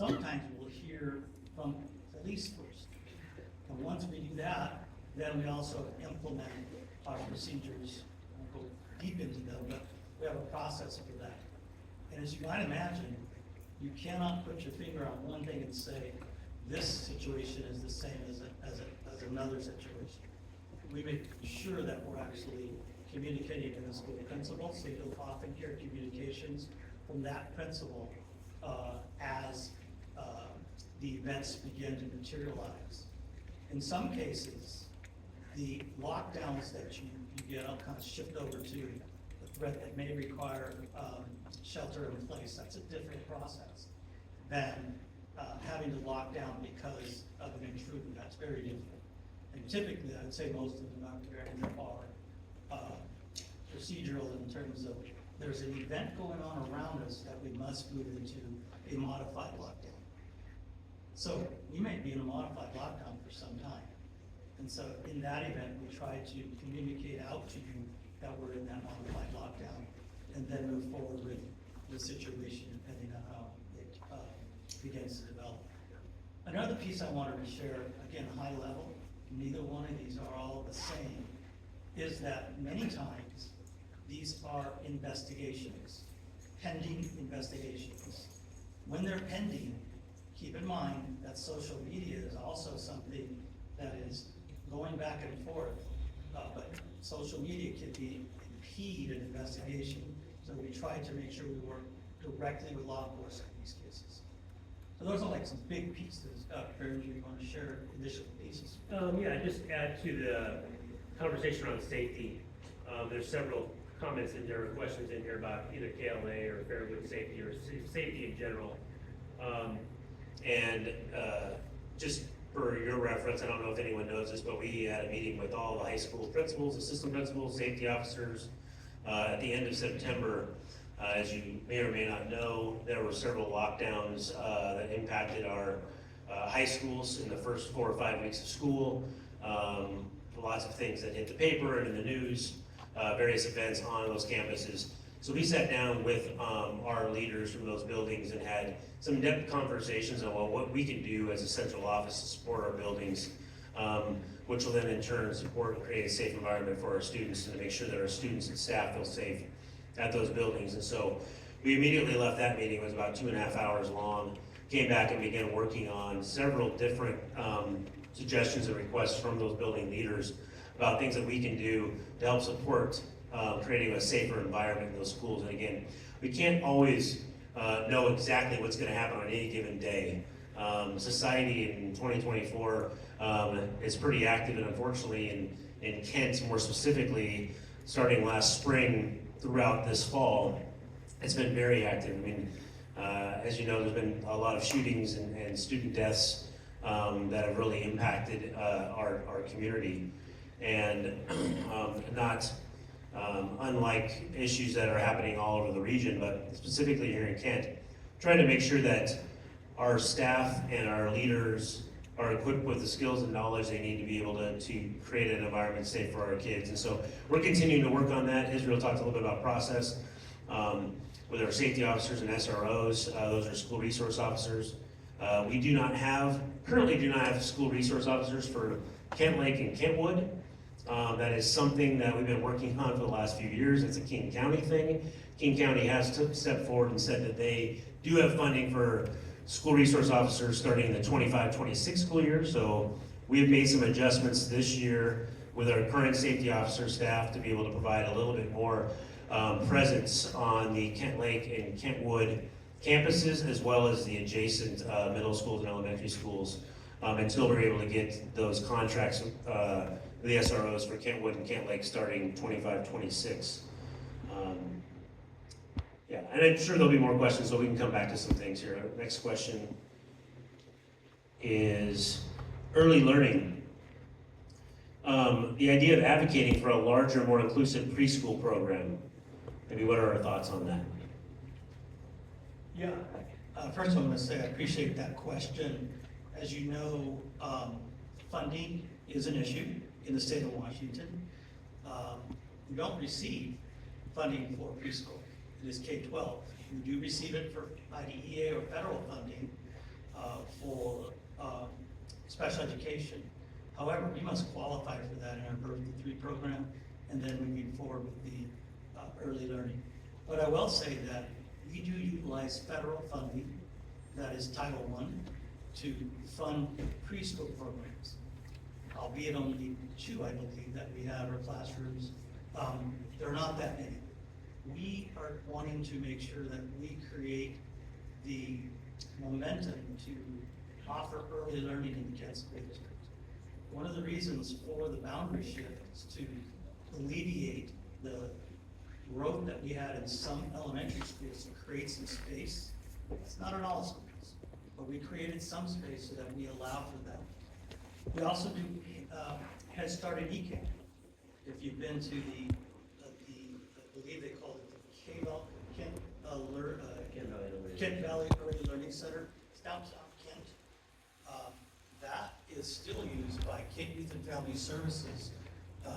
sometimes we'll hear from police first. And once we do that, then we also implement our procedures. I won't go deep into them, but we have a process for that. And as you might imagine, you cannot put your finger on one thing and say, this situation is the same as another situation. We make sure that we're actually communicating to the school principal, so you'll often hear communications from that principal as the events begin to materialize. In some cases, the lockdowns that you get, I'll kind of shift over to the threat that may require shelter in place. That's a different process than having to lock down because of an intruder. That's very different. And typically, I'd say most of them are procedural in terms of there's an event going on around us that we must move into a modified lockdown. So we may be in a modified lockdown for some time. And so in that event, we try to communicate out to you that we're in that modified lockdown and then move forward with the situation depending on how it begins to develop. Another piece I wanted to share, again, high level, neither one of these are all the same, is that many times these are investigations, pending investigations. When they're pending, keep in mind that social media is also something that is going back and forth, but social media can impede an investigation, so we try to make sure we work directly with law enforcement in these cases. So those are like some big pieces. Berringer, you want to share additional pieces? Yeah, just add to the conversation around safety. There's several comments in there, or questions in here about either KLA or Fairwood safety or safety in general. Just for your reference, I don't know if anyone knows this, but we had a meeting with all the high school principals, assistant principals, safety officers at the end of September. As you may or may not know, there were several lockdowns that impacted our high schools in the first 4 or 5 weeks of school. Lots of things that hit the paper and in the news, various events on those campuses. So we sat down with our leaders from those buildings and had some in-depth conversations on what we can do as a central office to support our buildings, which will then in turn support and create a safe environment for our students and to make sure that our students and staff feel safe at those buildings. And so we immediately left that meeting. It was about 2.5 hours long, came back and began working on several different suggestions and requests from those building leaders about things that we can do to help support creating a safer environment in those schools. And again, we can't always know exactly what's going to happen on any given day. Society in 2024 is pretty active, and unfortunately in Kent, more specifically, starting last spring throughout this fall, it's been very active. I mean, as you know, there's been a lot of shootings and student deaths that have really impacted our community. And not unlike issues that are happening all over the region, but specifically here in Kent, trying to make sure that our staff and our leaders are equipped with the skills and knowledge they need to be able to create an environment safe for our kids. And so we're continuing to work on that. Israel talked a little bit about process with our safety officers and SROs. Those are school resource officers. We currently do not have school resource officers for Kent Lake and Kentwood. That is something that we've been working on for the last few years. It's a King County thing. King County has stepped forward and said that they do have funding for school resource officers starting in the 25-26 school year. So we have made some adjustments this year with our current safety officer staff to be able to provide a little bit more presence on the Kent Lake and Kentwood campuses, as well as the adjacent middle schools and elementary schools, until we're able to get those contracts with the SROs for Kentwood and Kent Lake starting 25-26. Yeah, and I'm sure there'll be more questions, so we can come back to some things here. Next question is early learning. The idea of advocating for a larger, more inclusive preschool program. Maybe what are our thoughts on that? Yeah, first I want to say I appreciate that question. As you know, funding is an issue in the state of Washington. We don't receive funding for preschool. It is K-12. We do receive it for IDEA or federal funding, special education. However, we must qualify for that in our Birth to 3 program, and then we move forward with the early learning. But I will say that we do utilize federal funding, that is Title I, to fund preschool programs. Albeit only 2, I believe, that we have our classrooms. There are not that many. We are wanting to make sure that we create the momentum to offer early learning in the Kent School District. One of the reasons for the boundary shift is to alleviate the growth that we had in some elementary schools to create some space. It's not in all schools, but we created some space so that we allow for that. We also do Head Start and EK. If you've been to I believe they call it the Kent Valley Early Learning Center, it's downtown Kent. That is still used by Kent Youth and Family Services.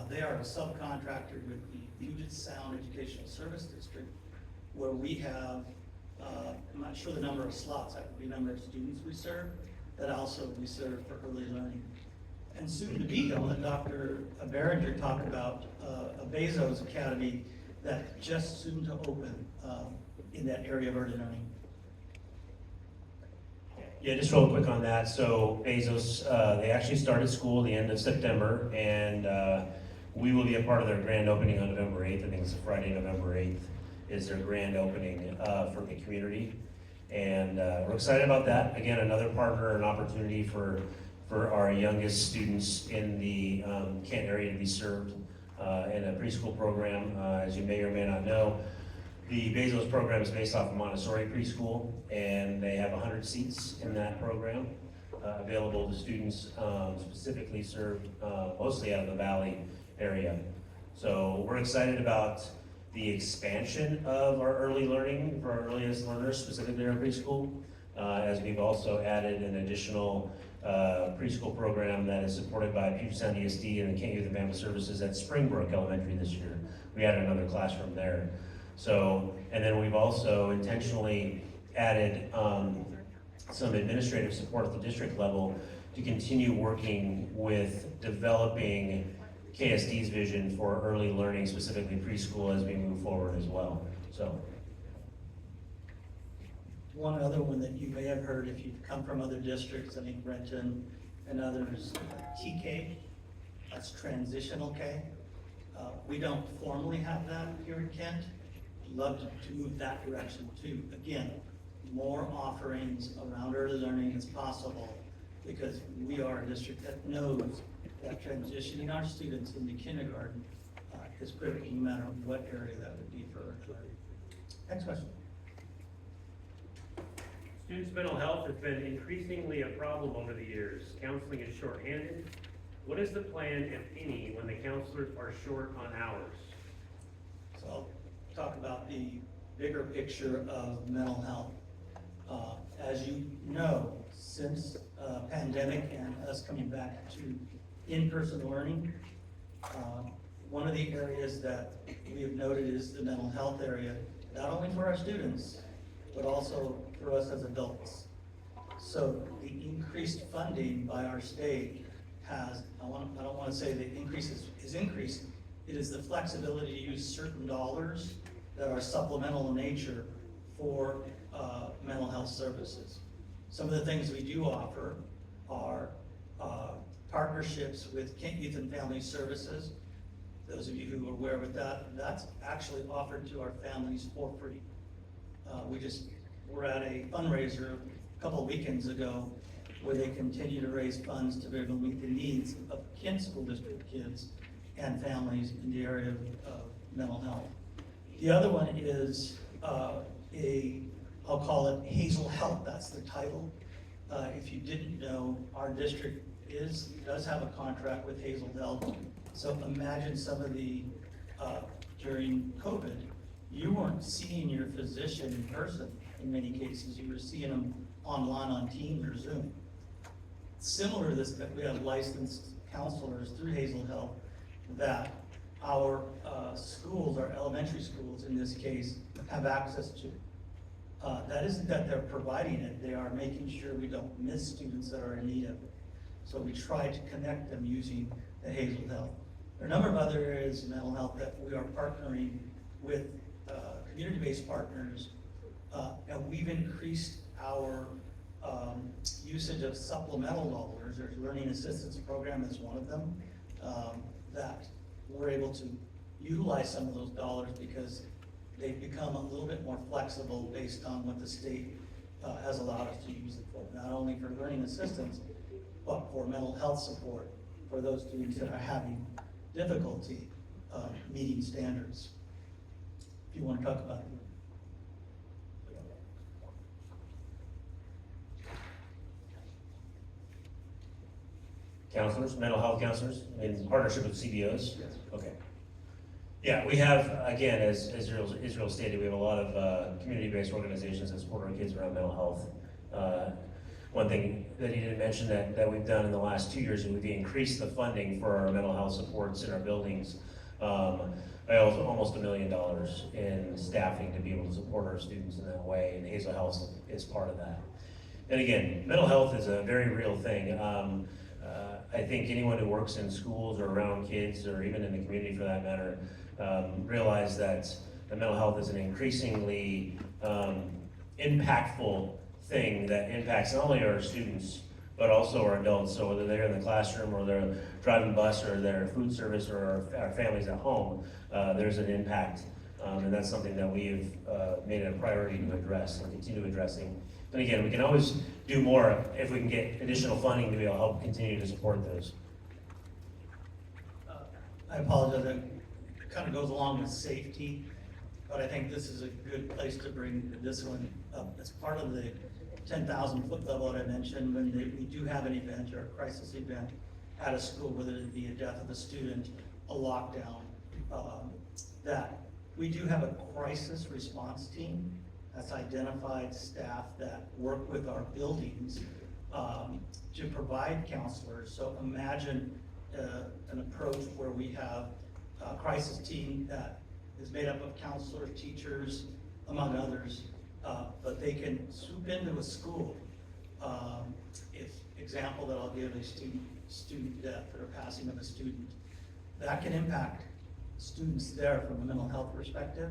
They are a subcontractor with the Puget Sound Educational Service District, where we have, I'm not sure the number of slots, that would be the number of students we serve, that also we serve for early learning. And soon to be, I'll let Dr. Berringer talk about a Bezos Academy that just soon to open in that area of early learning. Yeah, just real quick on that. So Bezos, they actually started school the end of September, and we will be a part of their grand opening on November 8th. I think it's Friday, November 8th is their grand opening for the community. And we're excited about that. Again, another partner and opportunity for our youngest students in the Kent area to be served in a preschool program. As you may or may not know, the Bezos program is based off of Montessori preschool, and they have 100 seats in that program available to students specifically served mostly out of the Valley area. So we're excited about the expansion of our early learning for our earliest learners, specifically our preschool, as we've also added an additional preschool program that is supported by Puget Sound ESD and the Kent Youth and Family Services at Springbrook Elementary this year. We added another classroom there. So, and then we've also intentionally added some administrative support at the district level to continue working with developing KSD's vision for early learning, specifically preschool, as we move forward as well. So. One other one that you may have heard if you've come from other districts, I think Renton and others, TK, that's transitional K. We don't formally have that here in Kent. Love to move that direction too. Again, more offerings around early learning as possible, because we are a district that knows that transitioning our students into kindergarten is critical, no matter what area that would be for early learning. Next question. Students' mental health has been increasingly a problem over the years. Counseling is shorthanded. What is the plan, if any, when the counselors are short on hours? So I'll talk about the bigger picture of mental health. As you know, since pandemic and us coming back to in-person learning, one of the areas that we have noted is the mental health area, not only for our students, but also for us as adults. So the increased funding by our state has, I don't want to say the increase is increased, it is the flexibility to use certain dollars that are supplemental in nature for mental health services. Some of the things we do offer are partnerships with Kent Youth and Family Services. Those of you who are aware of that, that's actually offered to our families for free. We're at a fundraiser a couple of weekends ago where they continue to raise funds to be able to meet the needs of Kent School District kids and families in the area of mental health. The other one is I'll call it Hazel Health, that's the title. If you didn't know, our district does have a contract with Hazel Health. So imagine some of the, during COVID, you weren't seeing your physician in person in many cases. You were seeing them online on Teams or Zoom. Similar to this, that we have licensed counselors through Hazel Health that our schools, our elementary schools in this case, have access to. That isn't that they're providing it, they are making sure we don't miss students that are in need of it. So we try to connect them using the Hazel Health. There are a number of other areas of mental health that we are partnering with community-based partners, and we've increased our usage of supplemental dollars. There's Learning Assistance Program is one of them, that we're able to utilize some of those dollars because they've become a little bit more flexible based on what the state has allowed us to use it for, not only for learning assistance, but for mental health support for those students that are having difficulty meeting standards. If you want to talk about it. Counselors, mental health counselors, in partnership with CBOs? Yes. Okay. Yeah, we have, again, as Israel stated, we have a lot of community-based organizations that support our kids around mental health. One thing that he didn't mention that we've done in the last 2 years is we've increased the funding for our mental health supports in our buildings by almost $1 million in staffing to be able to support our students in that way, and Hazel Health is part of that. And again, mental health is a very real thing. I think anyone who works in schools or around kids, or even in the community for that matter, realize that the mental health is an increasingly impactful thing that impacts not only our students, but also our adults. So whether they're in the classroom, or they're driving bus, or they're food service, or our families at home, there's an impact. And that's something that we've made it a priority to address and continue addressing. And again, we can always do more if we can get additional funding to be able to help continue to support those. I apologize, it kind of goes along with safety, but I think this is a good place to bring this one up. As part of the 10,000 foot level that I mentioned, when we do have an event or a crisis event at a school, whether it be a death of a student, a lockdown, that we do have a crisis response team that's identified staff that work with our buildings to provide counselors. So imagine an approach where we have a crisis team that is made up of counselors, teachers, among others, but they can swoop into a school. If example that I'll give is student death or passing of a student, that can impact students there from a mental health perspective.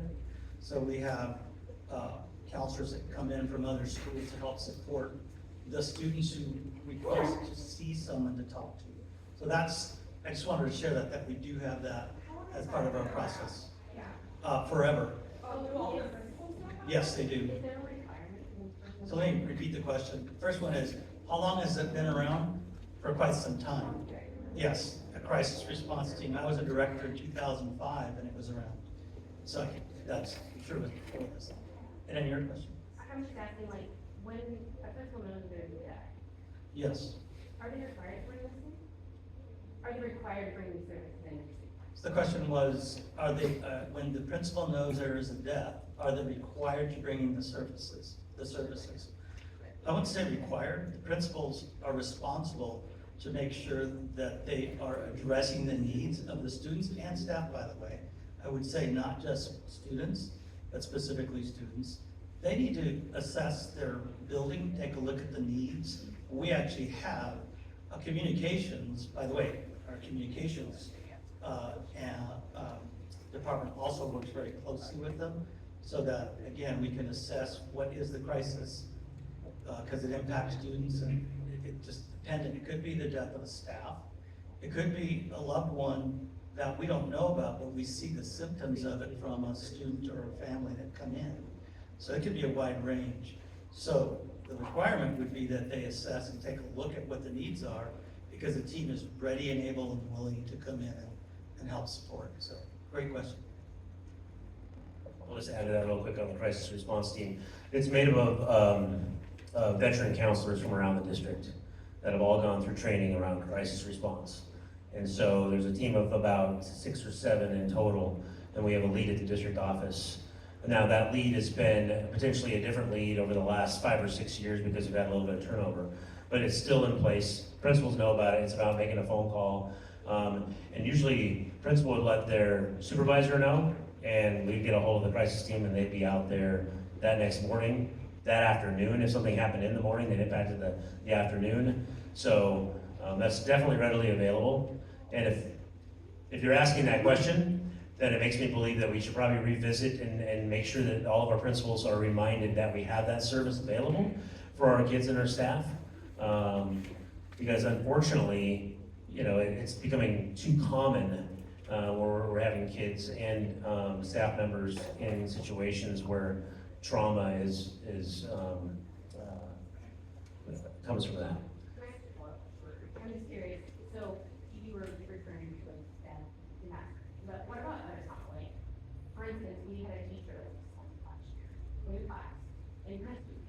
So we have counselors that come in from other schools to help support the students who request to see someone to talk to. So that's, I just wanted to share that we do have that as part of our process. Forever. Yes, they do. So let me repeat the question. First one is, how long has it been around? For quite some time. Yes, a crisis response team. I was a director in 2005 and it was around. So that's true before this. And then your question? I'm just asking, like, when a principal knows there's a death, Yes. are they required to bring this in? Are they required to bring these services in? So the question was, are they, when the principal knows there is a death, are they required to bring in the services? I wouldn't say required. The principals are responsible to make sure that they are addressing the needs of the students and staff, by the way. I would say not just students, but specifically students. They need to assess their building, take a look at the needs. We actually have a communications, by the way, our communications department also works very closely with them, so that, again, we can assess what is the crisis, because it impacts students, and it just dependent. It could be the death of a staff. It could be a loved one that we don't know about, but we see the symptoms of it from a student or a family that come in. So it could be a wide range. So the requirement would be that they assess and take a look at what the needs are, because the team is ready and able and willing to come in and help support. So great question. I'll just add to that real quick on the crisis response team. It's made up of veteran counselors from around the district that have all gone through training around crisis response. And so there's a team of about 6 or 7 in total, and we have a lead at the district office. Now that lead has been potentially a different lead over the last 5 or 6 years because we've had a little bit of turnover, but it's still in place. Principals know about it. It's about making a phone call. And usually principal would let their supervisor know, and we'd get a hold of the crisis team and they'd be out there that next morning. that afternoon. If something happened in the morning, that impacted the afternoon. So that's definitely readily available. And if you're asking that question, then it makes me believe that we should probably revisit and make sure that all of our principals are reminded that we have that service available for our kids and our staff. Because unfortunately, you know, it's becoming too common where we're having kids and staff members in situations where trauma comes from that. I'm just curious, so you were referring to like that in that, but what about other stuff, like, for instance, we had a teacher that was assaulted last year, in class, in high school,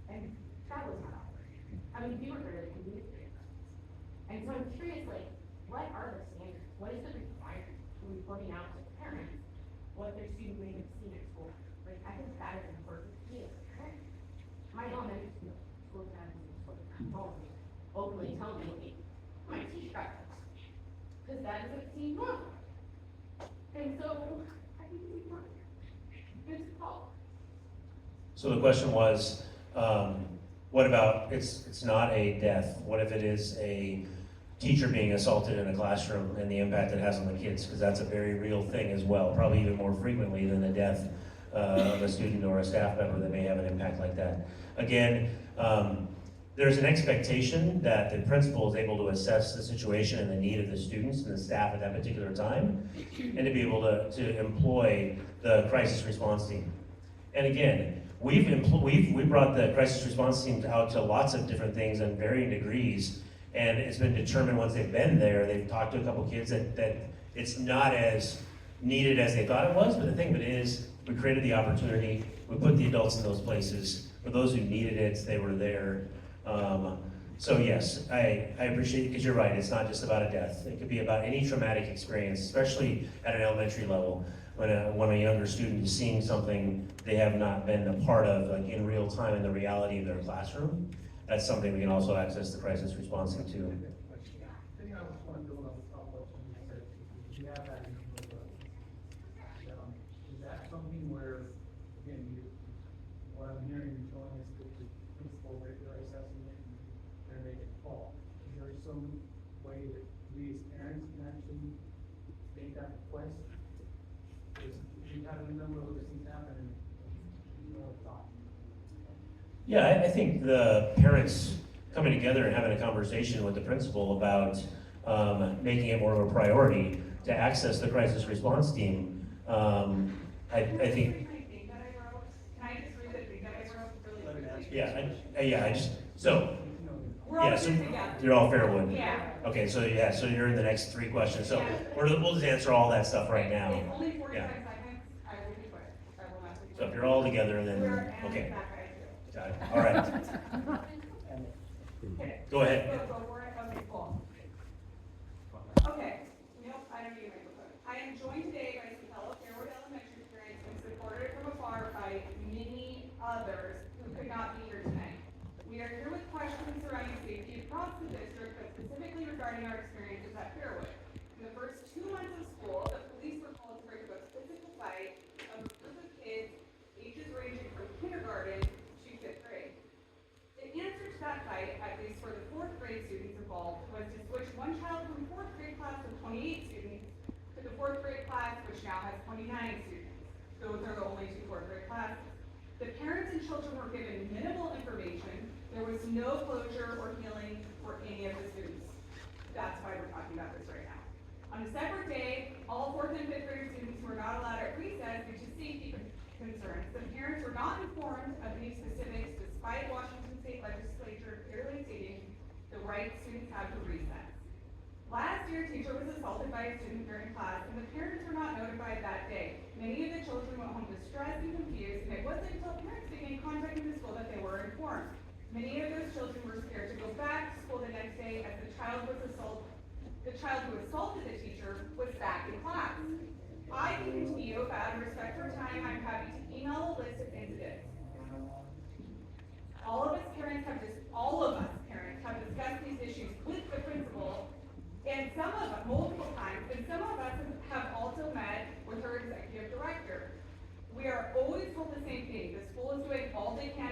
and that was not our, I mean, we were really communicating. And so I'm curious, like, what are the standards, what is the requirement for reporting out to parents what their student may have seen at school? Like, I think that is important to me as a parent. My elementary school parents openly tell me, my teacher got this, because that doesn't seem normal. And so, I think it's important. Good call. So the question was, what about, it's not a death, what if it is a teacher being assaulted in a classroom and the impact it has on the kids? Because that's a very real thing as well, probably even more frequently than the death of a student or a staff member that may have an impact like that. Again, there's an expectation that the principal is able to assess the situation and the need of the students and the staff at that particular time, and to be able to employ the crisis response team. And again, we brought the crisis response team out to lots of different things in varying degrees, and it's been determined once they've been there, they've talked to a couple kids that it's not as needed as they thought it was, but the thing of it is, we created the opportunity, we put the adults in those places. For those who needed it, they were there. So yes, I appreciate it, because you're right, it's not just about a death. It could be about any traumatic experience, especially at an elementary level, when a younger student is seeing something they have not been a part of, like in real time in the reality of their classroom. That's something we can also access the crisis response team to. I think I was going to build on the top of what you said, you have that number of, is that something where, again, what I'm hearing you showing is that the principal rate their assessment and they can fall. Is there some way that we as parents can actually make that request? Because we've had a number of those things happen and thought. Yeah, I think the parents coming together and having a conversation with the principal about making it more of a priority to access the crisis response team. I think. Can I just read the thing that I wrote really quickly? Yeah, so We're all yeah, so good together. you're all Fairwood. Yeah. Okay, so yeah, so you're in the next 3 questions. So Yeah. we'll just answer all that stuff right now. It's only 45 Yeah. seconds, I will be quick, I will not be. So if you're all together, then We're, and okay. that guy too. Got it. All right. Okay. Go ahead. Go for it, okay, cool. Okay, nope, I don't need a microphone. I am joined today by some fellow Fairwood Elementary parents and supported from afar by many others who could not be here tonight. We are here with questions surrounding safety across the district, but specifically regarding our experiences at Fairwood. In the first 2 months of school, the police were called to break up a physical fight of a group of kids, ages ranging from kindergarten to 5th grade. The answer to that fight, at least for the 4th grade students involved, was to switch one child from 4th grade class of 28 students to the 4th grade class, which now has 29 students. Those are the only 2 4th grade classes. The parents and children were given minimal information. There was no closure or healing for any of the students. That's why we're talking about this right now. On a separate day, all 4th and 5th grade students were not allowed at recess due to safety concerns. The parents were not informed of these specifics despite Washington State Legislature clearly stating the right students have to recess. Last year, a teacher was assaulted by a student during class, and the parents were not notified that day. Many of the children went home distressed and confused, and it wasn't until parents began contacting the school that they were informed. Many of those children were scared to go back to school the next day as the child who assaulted the teacher was back in class. I can continue, but out of respect for time, I'm happy to email a list of incidents. All of us parents have discussed these issues with the principal, and some of us, multiple times, and some of us have also met with her executive director. We are always told the same thing: the school is doing all they can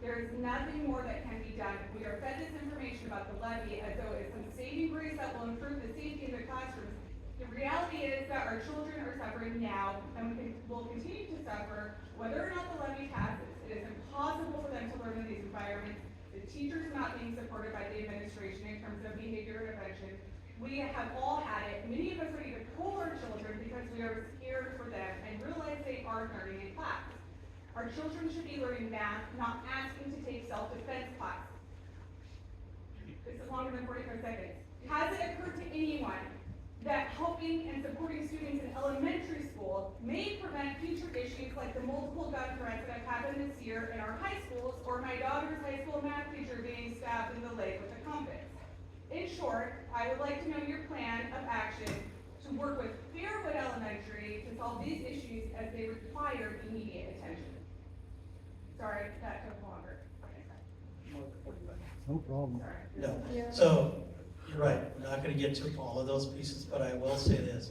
There is nothing more that can be done. We are fed this information about the levy as though it's some saving grace that will improve the safety in the classrooms. The reality is that our children are suffering now and will continue to suffer whether or not the levy passes. It is impossible for them to learn in these environments. The teachers are not being supported by the administration in terms of behavior intervention. We have all had it. Many of us ready to pull our children because we are scared for them and realize they are learning in class. Our children should be learning math, not asking to take self-defense class. This is longer than 45 seconds. Has it occurred to anyone that helping and supporting students in elementary school may prevent future issues like the multiple gun threats that have happened this year in our high schools, or my daughter's high school math teacher being stabbed in the leg with a compass? In short, I would like to know your plan of action to work with Fairwood Elementary to solve these issues as they require immediate attention. Sorry, that took longer. No problem. Sorry. No, so, you're right, we're not gonna get to all of those pieces, but I will say this.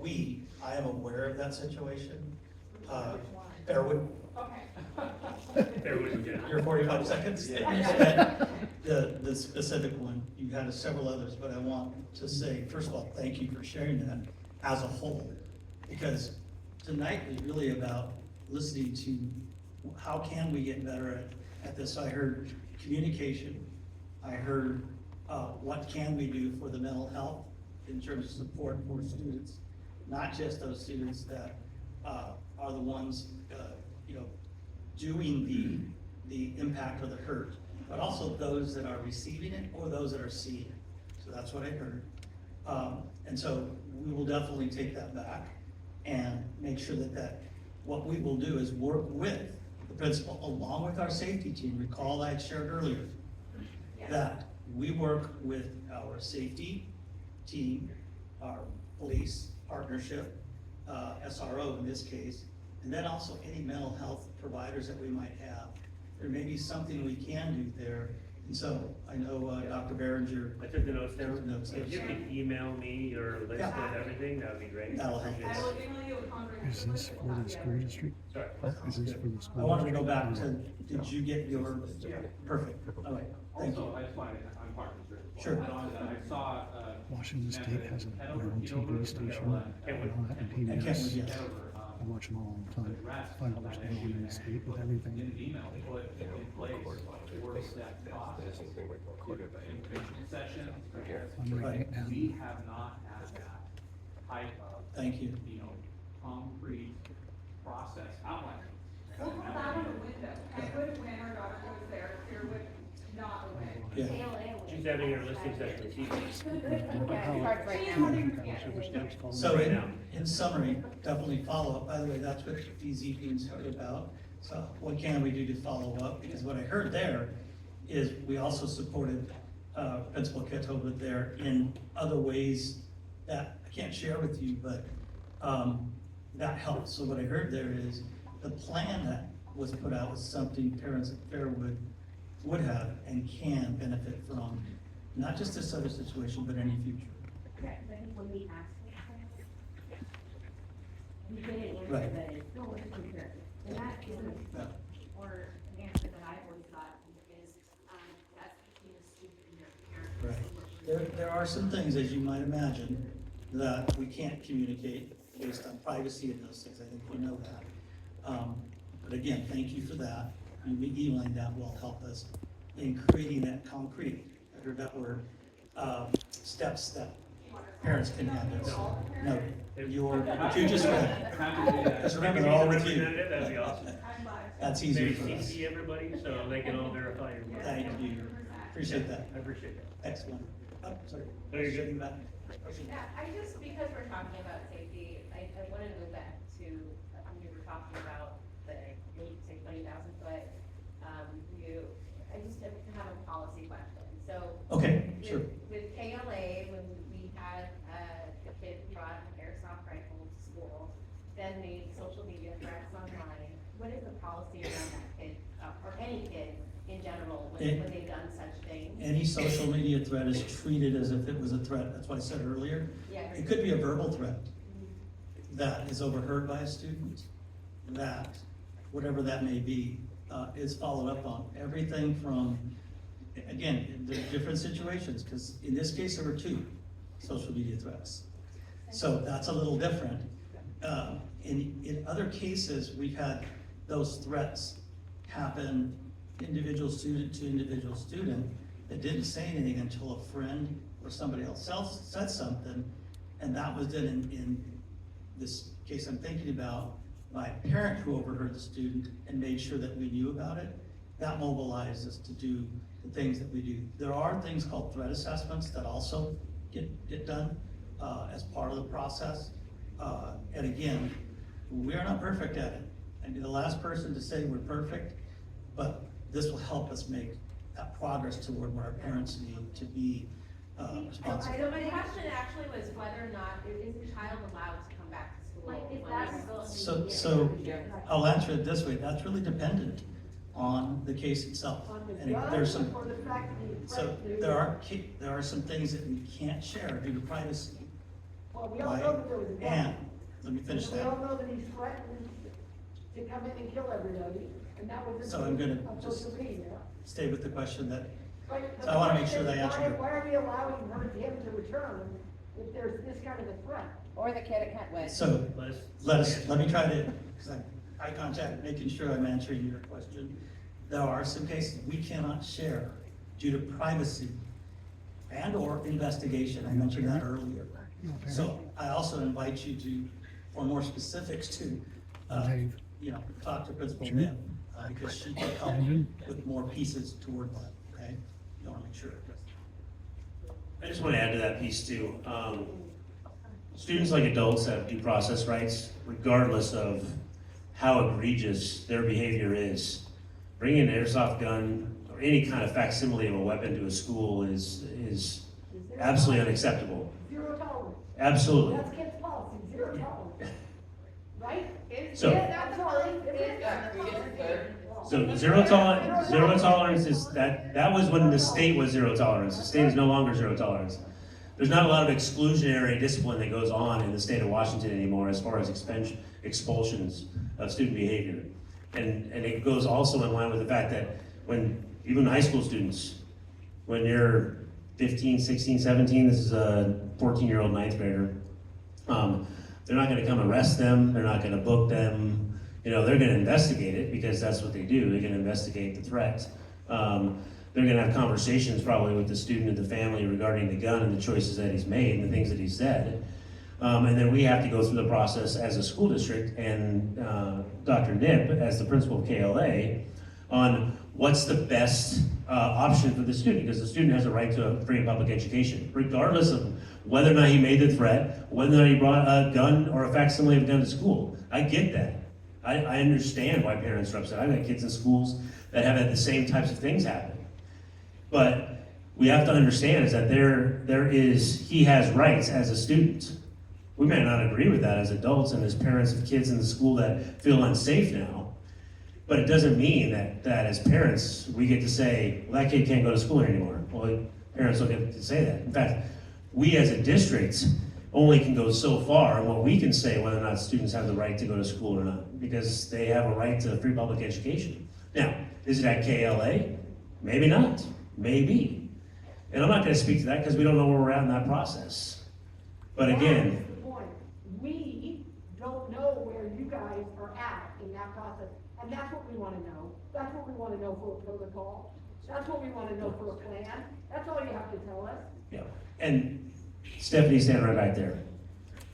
I am aware of that situation. Fairwood, Okay. Fairwood in general. your 45 seconds that you spent, the specific one, you had several others, but I want to say, first of all, thank you for sharing that as a whole. Because tonight was really about listening to how can we get better at this. I heard communication, I heard what can we do for the mental health in terms of support for students, not just those students that are the ones, doing the impact or the hurt, but also those that are receiving it or those that are seeing it. So that's what I heard. And so we will definitely take that back and make sure that what we will do is work with the principal along with our safety team. Recall I had shared earlier that we work with our safety team, our police partnership, SRO in this case, and then also any mental health providers that we might have. There may be something we can do there. And so I know Dr. Berringer. I took the notes down. Took the notes down. If you could email me your list Yeah. of everything, that would be great. That'll help. I will email you a conference. Is this for the school district? Sorry. Is this for the school? I wanted to go district? back to, did you get your, perfect, all right, thank Also, you. I just wanted, I'm part of this. Sure. I saw, Washington State has their own TV station. Kenwood. And And Kenwood, PBS. yes. I watch them all the time. Find out what's going on in the state with in everything. an email, put in place work step process, information sessions. I'm writing it down. We have not had that type of, Thank you. concrete process outlined. We'll put that on the window. Kenwood, when our daughter goes there, Fairwood, not a win. Yeah. She's having her listening session this evening. Yeah, it starts right now. So in summary, definitely follow up. By the way, that's what these evenings are about. So what can we do to follow up? Because what I heard there is we also supported Principal Ketova there in other ways that I can't share with you, but that helps. So what I heard there is the plan that was put out was something parents at Fairwood would have and can benefit from, not just this other situation, but any future. Correct, but I think when we ask for it, we get an answer Right. that is, no, it's compared. And that isn't, Yeah. or an answer that I've always thought is, that's between a student and their parent. Right. There are some things, as you might imagine, that we can't communicate based on privacy and those things. I think we know that. But again, thank you for that. And emailing that will help us in creating that concrete. I heard that word, steps that parents can have. No, what you just read. Just remember, they're all with you. That'd be awesome. That's easier Maybe for us. CC everybody so they can all verify your work. Thank you. Appreciate that. I appreciate that. Excellent. Oh, sorry. No, you're good. You bet. Yeah, because we're talking about safety, I wanted to go back to, when we were talking about the, you say 20,000 foot, I just have a policy question. So. Okay, sure. With KLA, when we had, the kid brought an airsoft rifle to school, then made social media threats online, what is the policy around that kid, or any kid in general, when they've done such things? Any social media threat is treated as if it was a threat. That's what I said earlier. Yeah. It could be a verbal threat that is overheard by a student, that, whatever that may be, is followed up on. Everything from, again, the different situations, because in this case, there were 2 social media threats. So that's a little different. In other cases, we've had those threats happen individual student to individual student that didn't say anything until a friend or somebody else said something. And that was done in this case I'm thinking about, by a parent who overheard the student and made sure that we knew about it. That mobilized us to do the things that we do. There are things called threat assessments that also get done as part of the process. And again, we are not perfect at it. I'd be the last person to say we're perfect, but this will help us make that progress toward where our parents need to be responsible. My question actually was whether or not, is a child allowed to come back to school? Like, if when that's they're still- So I'll answer it this way, that's really dependent on the case itself. And there's some, so there are some things that we can't share due to privacy. Well, we all Right? know that there was a gun. And, let me finish We all that. know that he threatened to come in and kill everybody, and that was. So I'm gonna on just- social media. Stay with the question that, But so I wanna make sure that I the answer question your- is, why are we allowing him to return if there's this kind of a threat? Or the kid at Kentwood. so Let's, let me try to, because I'm eye contact, making sure I'm answering your question. There are some cases we cannot share due to privacy and or investigation. I mentioned that earlier. So I also invite you to, for more specifics, to, Dave. talk to Principal Vela, because she can help with more pieces toward that, okay? You want to make sure. I just want to add to that piece too. Students like adults have due process rights regardless of how egregious their behavior is. Bringing an airsoft gun or any kind of facsimile of a weapon to a school is absolutely unacceptable. Zero tolerance. Absolutely. That's kids' policy, zero tolerance. Right? So- That's all. So zero tolerance is, that was when the state was zero tolerance. The state is no longer zero tolerance. There's not a lot of exclusionary discipline that goes on in the state of Washington anymore as far as expulsions of student behavior. And it goes also in line with the fact that when, even high school students, when you're 15, 16, 17, this is a 14-year-old ninth grader, they're not gonna come arrest them, they're not gonna book them, they're gonna investigate it because that's what they do, they're gonna investigate the threat. They're gonna have conversations probably with the student and the family regarding the gun and the choices that he's made and the things that he said. And then we have to go through the process as a school district and Dr. Nip as the principal of KLA on what's the best option for the student, because the student has a right to a free and public education, regardless of whether or not he made the threat, whether or not he brought a gun or a facsimile of a gun to school. I get that. I understand why parents are upset. I've got kids in schools that have had the same types of things happen. But we have to understand is that he has rights as a student. We may not agree with that as adults and as parents of kids in the school that feel unsafe now. But it doesn't mean that as parents, we get to say, well, that kid can't go to school anymore. Well, parents don't get to say that. In fact, we as a district only can go so far in what we can say whether or not students have the right to go to school or not, because they have a right to free public education. Now, is it at KLA? Maybe not, maybe. And I'm not gonna speak to that because we don't know where we're at in that process. But again, That's the point. We don't know where you guys are at in that process, and that's what we wanna know. That's what we wanna know for a protocol. That's what we wanna know for a plan. That's all you have to tell us. yeah, and Stephanie's standing right back there.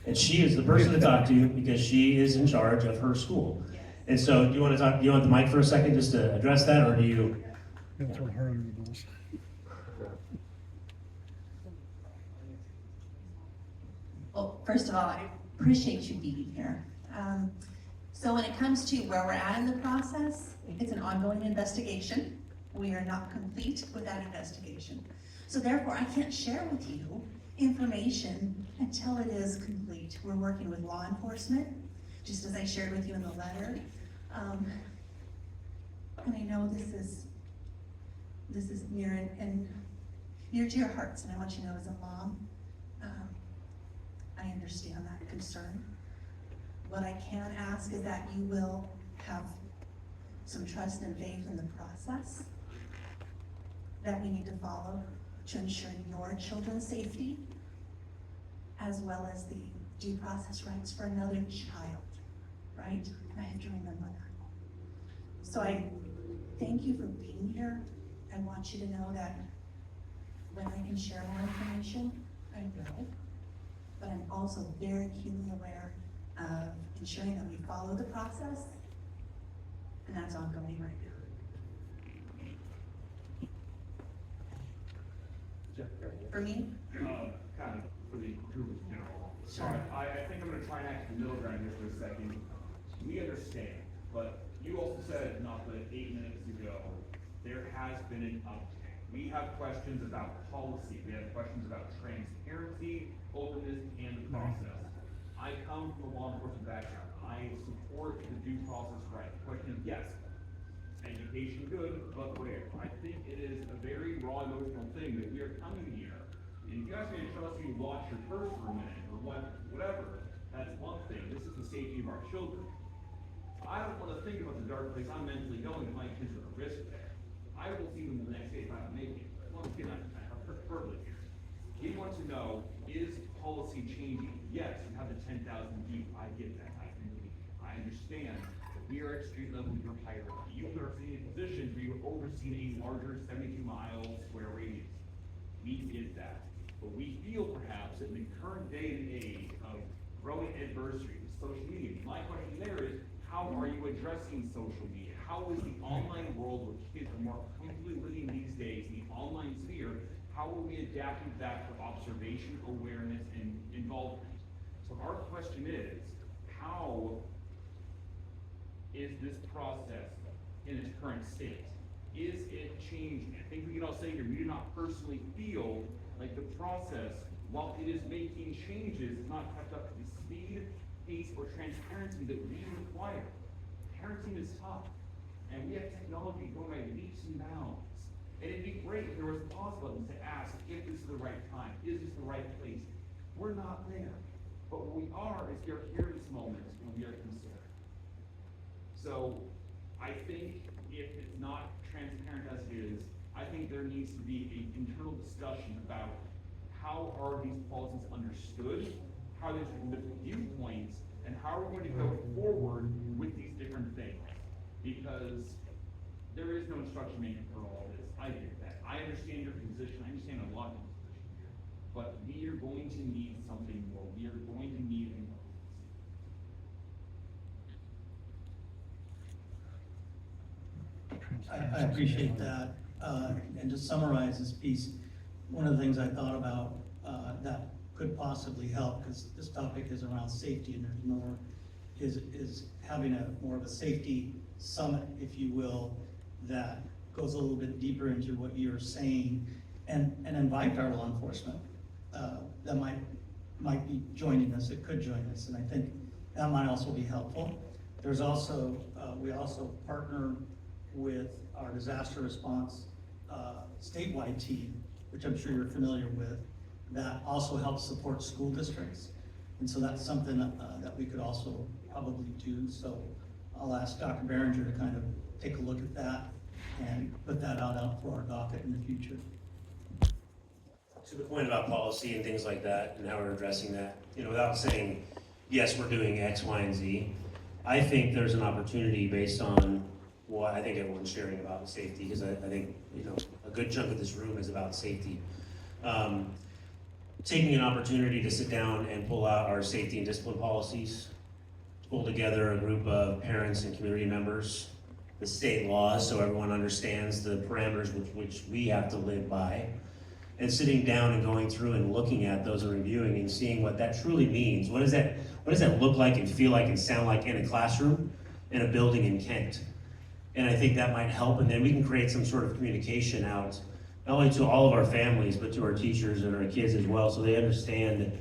And she is the person to talk to because she is in charge of her school. And so, do you want the mic for a second just to address that, or do you? Don't throw her under the bus. Well, first of all, I appreciate you being here. So when it comes to where we're at in the process, it's an ongoing investigation. We are not complete with that investigation. So therefore, I can't share with you information until it is complete. We're working with law enforcement, just as I shared with you in the letter. And I know this is near and near to your hearts, and I want you to know as a mom, I understand that concern. What I can ask is that you will have some trust and faith in the process that we need to follow to ensure your children's safety, as well as the due process rights for another child, right? And I have to remember that. So I thank you for being here. I want you to know that when I can share more information, I will. But I'm also very keenly aware of ensuring that we follow the process, and that's ongoing right now. For me? Kind of for the group in general. So Sure. I think I'm gonna try and act the middle ground here for a second. We understand, but you also said not but 8 minutes ago, there has been an uptick. We have questions about policy, we have questions about transparency, openness, and the process. I come from a law enforcement background. I support the due process right. The question is, yes, education good, but where? I think it is a very raw emotional thing that we are coming here. And if you ask me to trust you to watch your purse for a minute, or whatever, that's one thing. This is the safety of our children. I don't want to think about the dark place I'm mentally going if my kids are at risk there. I will see them the next day if I don't make it. Once again, I'm perfectly here. We want to know, is policy changing? Yes, you have the 10,000 view. I get that. I understand that we are at street level, you're higher. You are in a position where you oversee a larger 72-mile square radius. We get that. But we feel perhaps that in the current day and age of growing adversity with social media, my question there is, how are you addressing social media? How is the online world where kids are more comfortably living these days, the online sphere, how are we adapting to that for observation, awareness, and involvement? So our question is, how is this process in its current state? Is it changing? I think we can all say here, we do not personally feel like the process, while it is making changes, is not kept up to the speed, pace, or transparency that we require. Parenting is tough, and we have technology going by leaps and bounds. And it'd be great if there was a pause button to ask if this is the right time, is this the right place? We're not there. But what we are is we are here in this moment, and we are considering. So I think if it's not transparent as it is, I think there needs to be an internal discussion about how are these policies understood, how there's different viewpoints, and how are we going to go forward with these different things. Because there is no instruction manual for all this. I get that. I understand your position. I understand a lot of your position here. But we are going to need something more. We are going to need a I appreciate that. And to summarize this piece, one of the things I thought about that could possibly help, because this topic is around safety and there's more, is having more of a safety summit, if you will, that goes a little bit deeper into what you're saying and invite our law enforcement that might be joining us, it could join us, and I think that might also be helpful. There's also, we also partner with our disaster response statewide team, which I'm sure you're familiar with, that also helps support school districts. And so that's something that we could also probably do. So I'll ask Dr. Berringer to kind of take a look at that and put that out for our docket in the future. To the point about policy and things like that and how we're addressing that, without saying, yes, we're doing X, Y, and Z, I think there's an opportunity based on what I think everyone's sharing about safety, because I think, a good chunk of this room is about safety. Taking an opportunity to sit down and pull out our safety and discipline policies, pull together a group of parents and community members, the state laws, so everyone understands the parameters which we have to live by, and sitting down and going through and looking at those and reviewing and seeing what that truly means. What does that look like and feel like and sound like in a classroom, in a building in Kent? And I think that might help, and then we can create some sort of communication out, not only to all of our families, but to our teachers and our kids as well, so they understand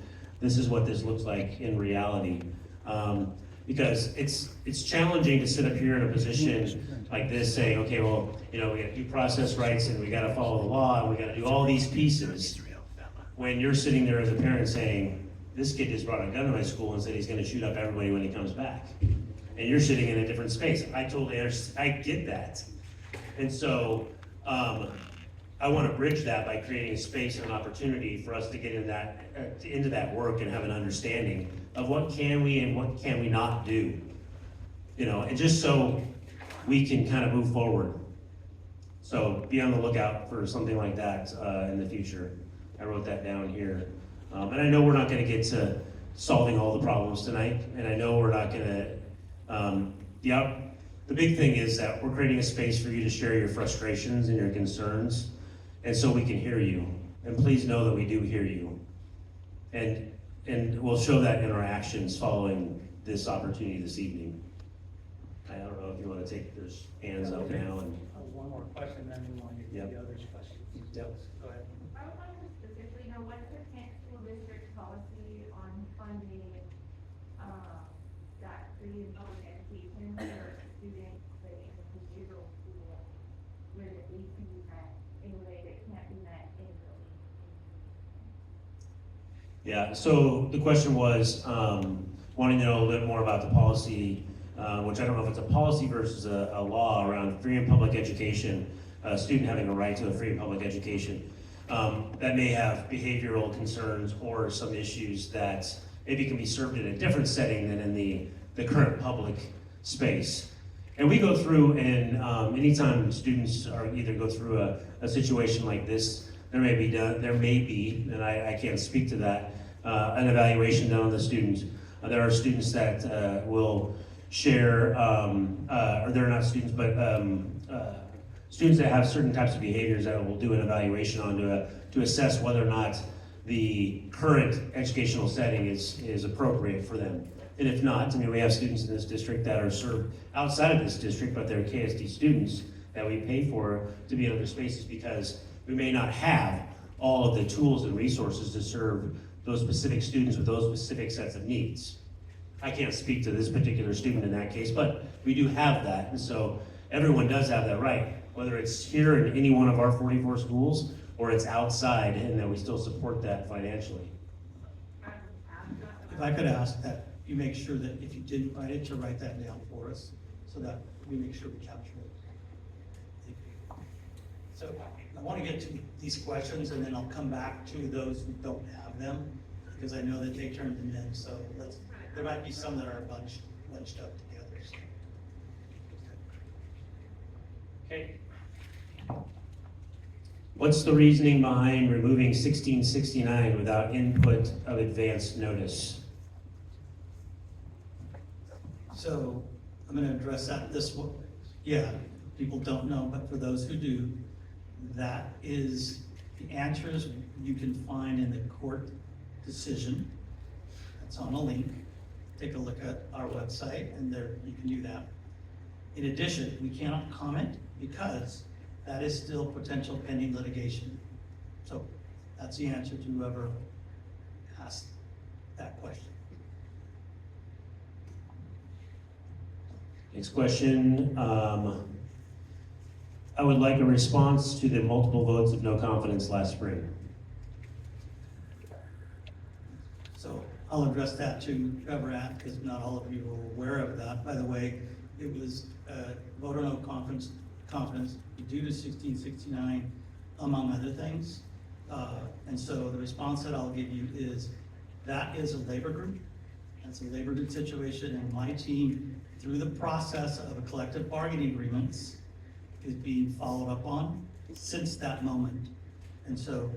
this is what this looks like in reality. Because it's challenging to sit up here in a position like this saying, okay, well, we got due process rights and we gotta follow the law and we gotta do all these pieces. When you're sitting there as a parent saying, this kid just brought a gun to my school and said he's gonna shoot up everybody when he comes back. and you're sitting in a different space. I totally understand, I get that. And so, I want to bridge that by creating a space and opportunity for us to get into that work and have an understanding of what can we and what can we not do. You know, and just so we can kind of move forward. So be on the lookout for something like that in the future. I wrote that down here. And I know we're not going to get to solving all the problems tonight, and I know we're not going to, the big thing is that we're creating a space for you to share your frustrations and your concerns, and so we can hear you. And please know that we do hear you. And we'll show that in our actions following this opportunity this evening. I don't know if you want to take, there's hands up now and. One more question, then we want to get to the others' questions. Yep. Go ahead. I would like to specifically know what's the Kent School District policy on funding, that free and public education for students that in the behavioral school where the needs can be met in a way that can't be met in the building. Yeah, so the question was, wanting to know a little bit more about the policy, which I don't know if it's a policy versus a law around free and public education, a student having a right to a free and public education. That may have behavioral concerns or some issues that maybe can be served in a different setting than in the current public space. And we go through and anytime students are either go through a situation like this, there may be, and I can't speak to that, an evaluation done on the student. There are students that will share, or they're not students, but students that have certain types of behaviors that will do an evaluation on to assess whether or not the current educational setting is appropriate for them. And if not, I mean, we have students in this district that are served outside of this district, but they're KSD students that we pay for to be in other spaces because we may not have all of the tools and resources to serve those specific students with those specific sets of needs. I can't speak to this particular student in that case, but we do have that. And so everyone does have that right, whether it's here in any one of our 44 schools or it's outside, and that we still support that financially. If I could ask that you make sure that if you didn't write it, to write that down for us, so that we make sure we capture it. So I want to get to these questions, and then I'll come back to those who don't have them, because I know that they turned them in, so there might be some that are bunched up together. So. Okay. What's the reasoning behind removing 1669 without input of advance notice? So I'm going to address that this way. Yeah, people don't know, but for those who do, that is the answers you can find in the court decision. That's on a link. Take a look at our website, and there you can do that. In addition, we cannot comment because that is still potential pending litigation. So that's the answer to whoever asked that question. Next question. I would like a response to the multiple votes of no confidence last spring. So I'll address that to Trevor at, because not all of you are aware of that. By the way, it was vote or no confidence due to 1669, among other things. And so the response that I'll give you is that is a labor group. That's a labor group situation, and my team, through the process of a collective bargaining agreements, is being followed up on since that moment. And so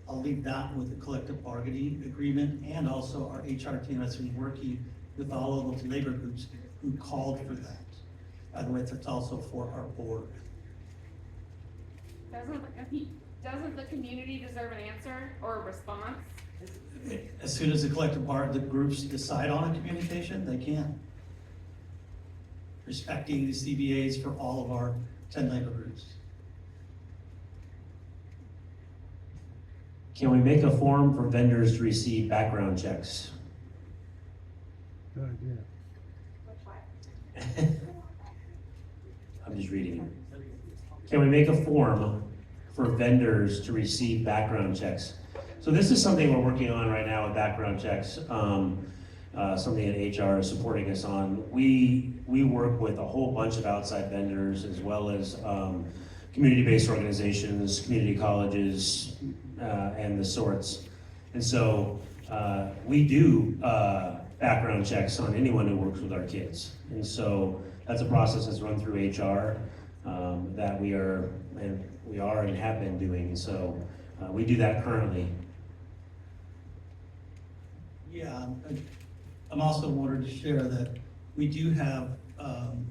I'll leave that with the collective bargaining agreement, and also our HR team that's been working with all of those labor groups who called for that. By the way, that's also for our board. Doesn't the community deserve an answer or a response? As soon as the groups decide on a communication, they can. Respecting the CBAs for all of our 10 labor groups. Can we make a form for vendors to receive background checks? Good idea. I'm just reading it. Can we make a form for vendors to receive background checks? So this is something we're working on right now with background checks. something that HR is supporting us on. We work with a whole bunch of outside vendors as well as community-based organizations, community colleges, and the sorts. And so we do background checks on anyone who works with our kids. And so that's a process that's run through HR that we are and have been doing. So we do that currently. Yeah, I'm also wanted to share that we do have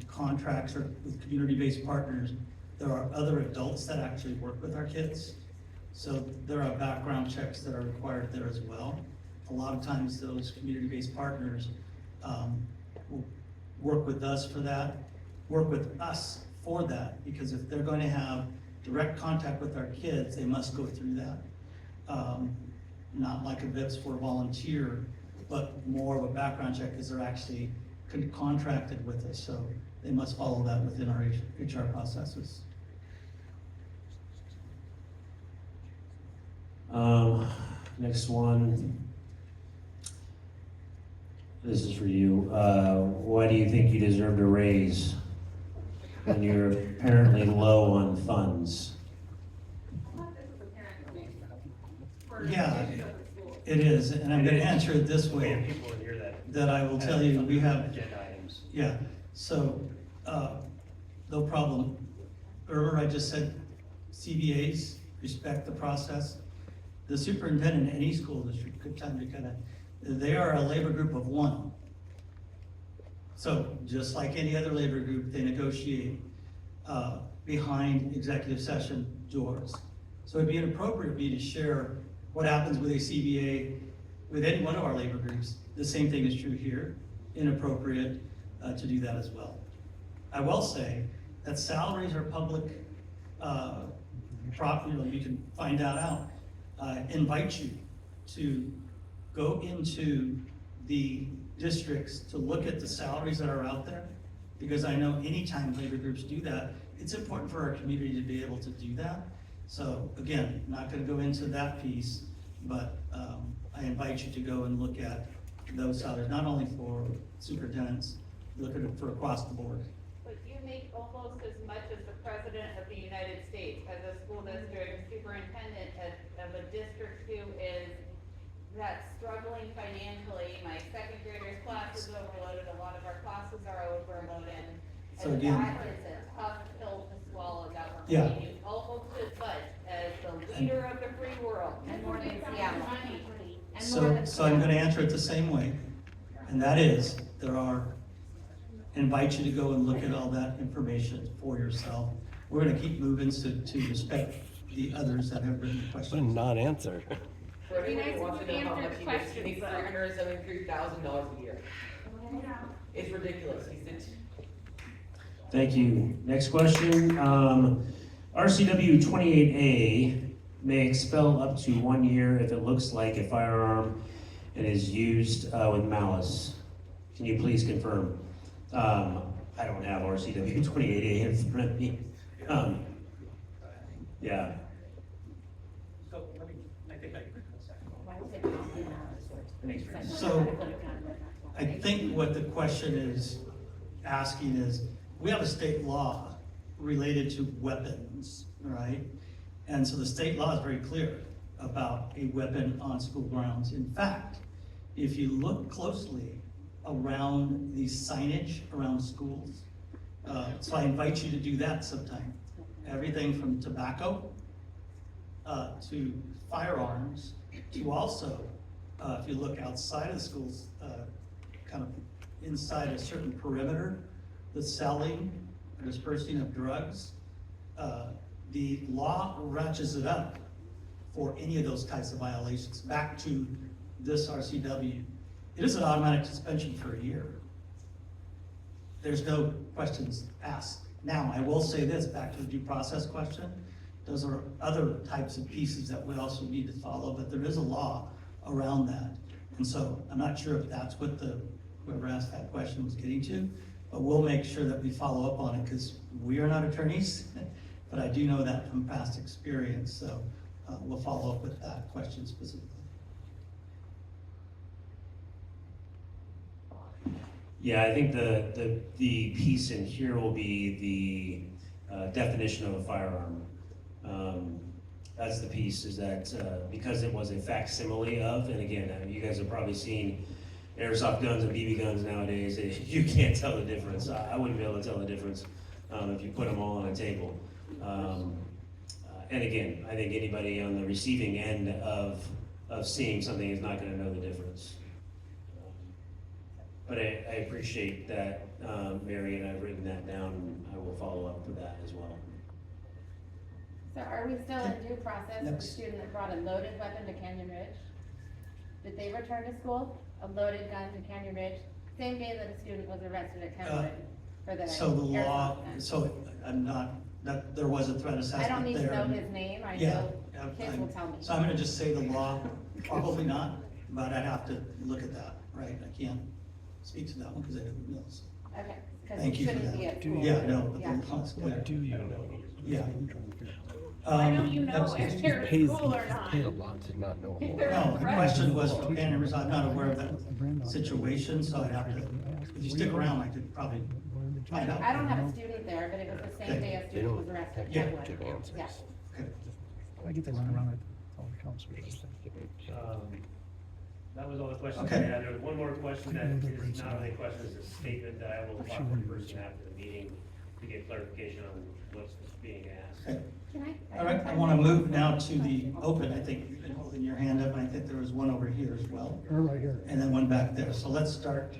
contracts with community-based partners. There are other adults that actually work with our kids. So there are background checks that are required there as well. A lot of times those community-based partners will work with us for that, work with us for that, because if they're going to have direct contact with our kids, they must go through that. Not like a VIPS for a volunteer, but more of a background check because they're actually contracted with us. So they must follow that within our HR processes. Next one. This is for you. Why do you think you deserved a raise when you're apparently low on funds? Yeah, it is, and I'm gonna answer it this We have way, people in here that I will tell you, we have, agenda items. yeah, so, no problem. Earlier I just said CBAs, respect the process. The superintendent in any school district, good time to they are a labor group of one. So, just like any other labor group, they negotiate behind executive session doors. So it'd be inappropriate for me to share what happens with a CBA with any one of our labor groups. The same thing is true here. Inappropriate to do that as well. I will say that salaries are public property, you can find that out. Invite you to go into the districts to look at the salaries that are out there, because I know anytime labor groups do that, it's important for our community to be able to do that. So again, not gonna go into that piece, but I invite you to go and look at those salaries, not only for superintendents, look at it for across the board. But you make almost as much as the President of the United States as a school district superintendent of a district who is that's struggling financially. My second graders' class is overloaded, a lot of our classes are overloaded. So And again- that is a tough pill to swallow, that we're Yeah. paying you almost as much as the leader of the free world. And more than Seattle. So I'm gonna answer it the same way, and that is, invite you to go and look at all that information for yourself. We're gonna keep moving to respect the others that have written questions. What a non-answer. It'd be nice if you answered questions, Makes though. $373,000 a year. It's ridiculous. Thank you. Next question. RCW 28A may expel up to 1 year if it looks like a firearm and is used with malice. Can you please confirm? I don't have RCW 28A in front of me. Yeah. So, I think I So, I think what the question is asking is, we have a state law related to weapons, right? And so the state law is very clear about a weapon on school grounds. In fact, if you look closely around the signage around schools, so I invite you to do that sometime. Everything from tobacco to firearms to also, if you look outside of the schools, kind of inside a certain perimeter, the selling, dispersing of drugs, the law ratchets it up for any of those types of violations. Back to this RCW, it is an automatic suspension for a year. There's no questions asked. Now, I will say this, back to the due process question, those are other types of pieces that we also need to follow, but there is a law around that. And so I'm not sure if that's what whoever asked that question was getting to, but we'll make sure that we follow up on it, because we are not attorneys, but I do know that from past experience, so we'll follow up with that question specifically. Yeah, I think the piece in here will be the definition of a firearm. That's the piece, is that because it was a facsimile of, and again, you guys have probably seen airsoft guns and BB guns nowadays. You can't tell the difference. I wouldn't be able to tell the difference if you put them all on a table. And again, I think anybody on the receiving end of seeing something is not going to know the difference. But I appreciate that, Mary, and I've written that down, and I will follow up with that as well. So are we still in due process with the Next. student that brought a loaded weapon to Canyon Ridge? Did they return to school? A loaded gun to Canyon Ridge? Same day that a student was arrested at Kenwood for the So the law, airsoft gun. so I'm not, that there was a threat I assessment there. don't need to know his name, I Yeah, know I'm- kids will tell me. So I'm gonna just say the law, probably not, but I'd have to look at that, right? I can't speak to that one because I don't know. So, Okay, because Thank it you for shouldn't that. be at school. Yeah, no, but Yeah. the law's clear. What do you know? Yeah. Why don't you know that's- if they're in school or not? Paid a lot to not know If more. they're No, the fresh. question was for Canyon, I'm not aware of that situation, so I'd have to, if you stick around, I could probably find out. I don't have a student there, but it was the same day a They student don't was arrested at Yeah. Kenwood. give answers. Yeah. Okay. I get to run around with all the counselors. That was all the questions I Okay. had. There was one more question that is not really a question, it's a statement that I will talk to the person after the meeting to get clarification on what's being asked. Okay. Can I? All right, I want to move now to the open. I think you've been holding your hand up, and I think there was one over here as well, Or right here. and then one back there. So let's start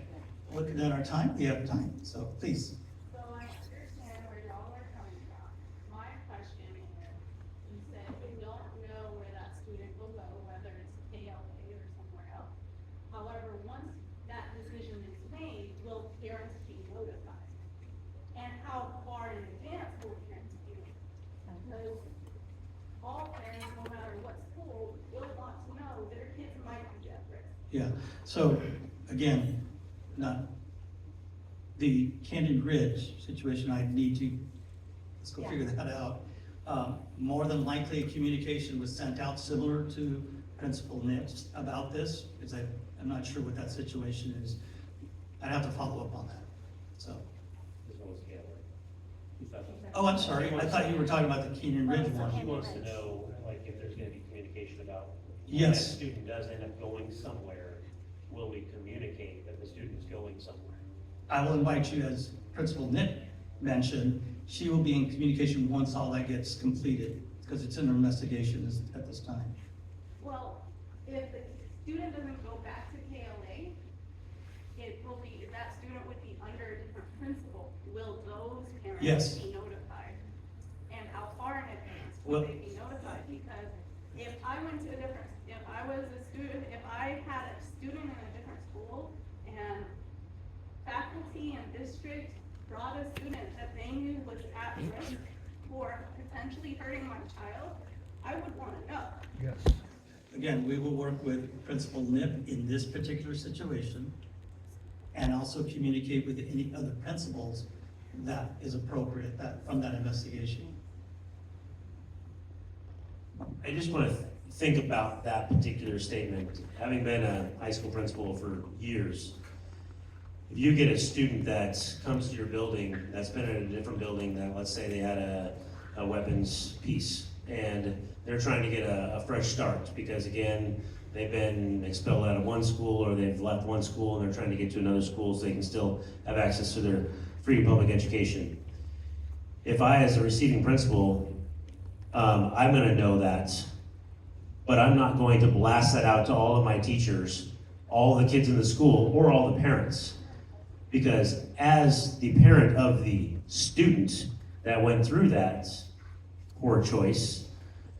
looking at our time. We have time, so please. So I understand where y'all are coming from. My question is, you said you don't know where that student will go, whether it's KLA or somewhere else. However, once that decision is made, will parents be notified? And how far in advance will parents be notified? Because all parents, no matter what school, will want to know their kids might be at risk. Yeah, so again, not, the Canyon Ridge situation, I need to, let's go figure that out. More than likely, communication was sent out similar to Principal Nix about this, because I'm not sure what that situation is. I'd have to follow up on that, so. This one was Canwood. He thought that- Oh, I'm sorry, I thought you were talking about the Canyon Ridge one. He wants to know, like, if there's gonna be communication about. When Yes. that student does end up going somewhere, will we communicate that the student's going somewhere? I will invite you, as Principal Nick mentioned, she will be in communication once all that gets completed, because it's in her investigation at this time. Well, if the student doesn't go back to KLA, it will be, that student would be under a different principal. Will those Yes. parents be notified? And how far in advance Well- will they be notified? Because if I went to a different, if I was a student, if I had a student in a different school and faculty and district brought a student that they knew was at risk for potentially hurting my child, I would wanna know. Yes. Again, we will work with Principal Nip in this particular situation, and also communicate with any other principals that is appropriate, that, from that investigation. I just want to think about that particular statement. Having been a high school principal for years, if you get a student that comes to your building, that's been in a different building, that let's say they had a weapons piece, and they're trying to get a fresh start, because again, they've been expelled out of one school, or they've left one school, and they're trying to get to another school so they can still have access to their free public education. If I, as a receiving principal, I'm gonna know that, but I'm not going to blast that out to all of my teachers, all the kids in the school, or all the parents. Because as the parent of the student that went through that poor choice,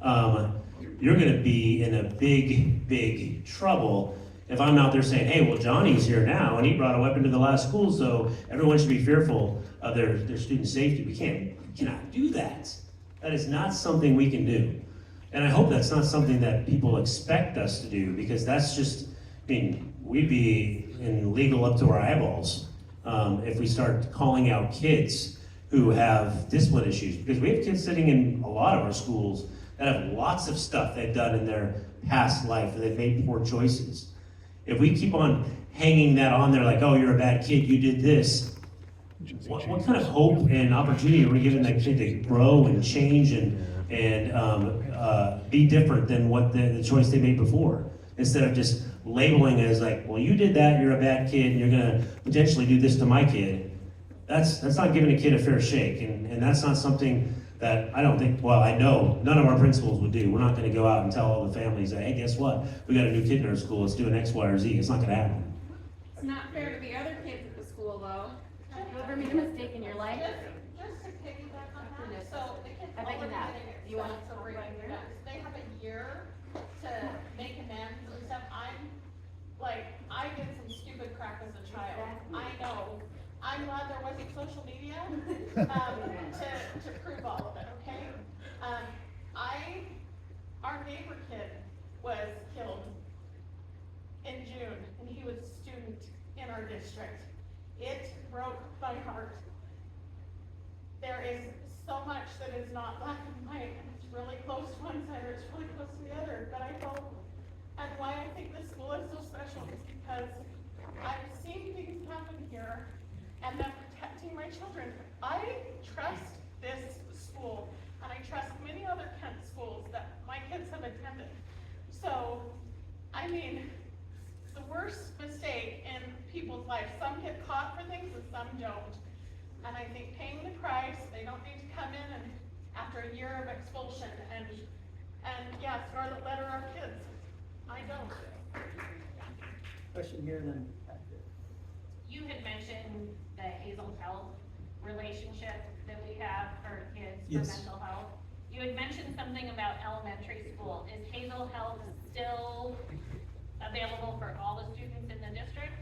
you're gonna be in a big, big trouble if I'm out there saying, hey, well, Johnny's here now, and he brought a weapon to the last school, so everyone should be fearful of their student safety. We cannot do that. That is not something we can do. And I hope that's not something that people expect us to do, because that's just, I mean, we'd be in legal up to our eyeballs if we start calling out kids who have discipline issues. Because we have kids sitting in a lot of our schools that have lots of stuff they've done in their past life, and they've made poor choices. If we keep on hanging that on there like, oh, you're a bad kid, you did this, what kind of hope and opportunity are we giving that kid to grow and change and be different than what the choice they made before? Instead of just labeling it as like, well, you did that, you're a bad kid, and you're gonna potentially do this to my kid. That's not giving a kid a fair shake, and that's not something that I don't think, well, I know none of our principals would do. We're not gonna go out and tell all the families that, hey, guess what? We got a new kid in our school, let's do an X, Y, or Z. It's not gonna happen. It's not fair to the other kids at the school, though. Have you ever made a mistake in your life? Just to piggyback on that, so the kids I bet you already have. getting You want expelled for breaking to- rules. They have a year to make amends and stuff. I did some stupid crap as a child. I know. I'm glad there wasn't social media, to prove all of it, okay? Our neighbor kid was killed in June, and he was a student in our district. It broke my heart. There is so much that is not black and white, and it's really close to one side or it's really close to the other, but I hope, and why I think this school is so special is because I've seen things happen here, and them protecting my children. I trust this school, and I trust many other Kent schools that my kids have attended. So, I mean, the worst mistake in people's lives, some get caught for things and some don't. And I think paying the price, they don't need to come in and after a year of expulsion and yeah, scarlet letter our kids. I don't. Question here, then. You had mentioned the Hazel Health relationship that we have for kids for Yes. mental health. You had mentioned something about elementary school. Is Hazel Health still available for all the students in the district?